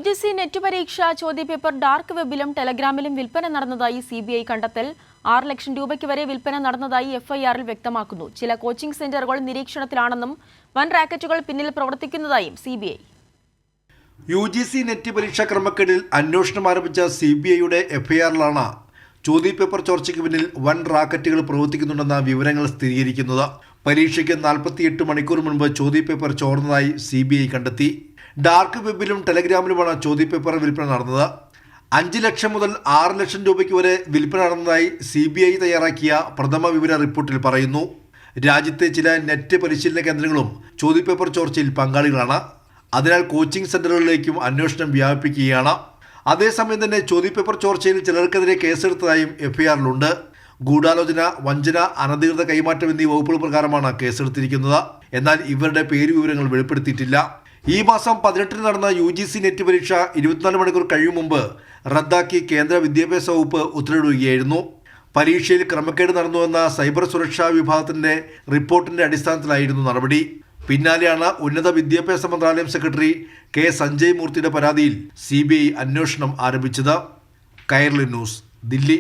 UGC net പരീക്ഷ ചോദ്യപേപ്പർ dark വെബിലും ടെലഗ്രാമിലും വിൽപ്പന നടന്നതായി CBI കണ്ടെത്തൽ 6 ലക്ഷം രൂപയ്ക്ക് വരെ വിൽപ്പന നടന്നതായി FIRൽ വ്യക്തമാക്കുന്നു. ചില കോച്ചിംഗ് സെന്ററുകൾ നിരീക്ഷണത്തിലാണെന്നും വൻ റാക്കറ്റുകൾ പിന്നിൽ പ്രവർത്തിക്കുന്നതായും CBI. UGC നെറ്റ് പരീക്ഷാ ക്രമക്കേടിൽ അന്വേഷണം ആരംഭിച്ച CBIയുടെ FIRലാണ് ചോദ്യപേപ്പർ ചോർച്ചയ്ക്ക് പിന്നിൽ വൻ റാക്കറ്റുകൾ പ്രവർത്തിക്കുന്നുണ്ടെന്ന വിവരങ്ങൾ സ്ഥിരീകരിക്കുന്നത്. പരീക്ഷയ്ക്ക് 48 മണിക്കൂർ മുൻപ് ചോദ്യപേപ്പർ ചോർന്നതായി CBI കണ്ടെത്തി. ഡാർക്ക് വെബിലും ടെലഗ്രാമിലുമാണ് ചോദ്യപേപ്പർ വിൽപ്പന നടന്നത്. 5 ലക്ഷം മുതൽ 6 ലക്ഷം രൂപയ്ക്ക് വരെ വിൽപ്പന നടന്നതായി CBI തയ്യാറാക്കിയ പ്രഥമ വിവര റിപ്പോർട്ടിൽ പറയുന്നു. രാജ്യത്തെ ചില നെറ്റ് പരിശീലന കേന്ദ്രങ്ങളും ചോദ്യപേപ്പർ ചോർച്ചയിൽ പങ്കാളികളാണ്. അതിനാൽ കോച്ചിംഗ് സെന്ററുകളിലേക്കും അന്വേഷണം വ്യാപിപ്പിക്കുകയാണ്. അതേസമയം തന്നെ ചോദ്യപേപ്പർ ചോർച്ചയിൽ ചിലർക്കെതിരെ കേസെടുത്തതായും FIRലുണ്ട്. ഗൂഢാലോചന, വഞ്ചന, അനധികൃത കൈമാറ്റം എന്നീ വകുപ്പുകൾ പ്രകാരമാണ് കേസെടുത്തിരിക്കുന്നത്. എന്നാൽ ഇവരുടെ പേരുവിവരങ്ങൾ വെളിപ്പെടുത്തിയിട്ടില്ല. ഈ മാസം 18 നടന്ന UGC നെറ്റ് പരീക്ഷ 24 മണിക്കൂർ കഴിയും മുമ്പ് റദ്ദാക്കി കേന്ദ്ര വിദ്യാഭ്യാസ വകുപ്പ് ഉത്തരവിടുകയായിരുന്നു. പരീക്ഷയിൽ ക്രമക്കേട് നടന്നുവെന്ന സൈബർ സുരക്ഷാ വിഭാഗത്തിന്റെ റിപ്പോർട്ടിന്റെ അടിസ്ഥാനത്തിലായിരുന്നു നടപടി. പിന്നാലെയാണ് ഉന്നത വിദ്യാഭ്യാസ മന്ത്രാലയം സെക്രട്ടറി K. സഞ്ജയ് മൂർത്തിയുടെ പരാതിയിൽ CBI അന്വേഷണം ആരംഭിച്ചത്. കൈരളി ന്യൂസ്, ദില്ലി.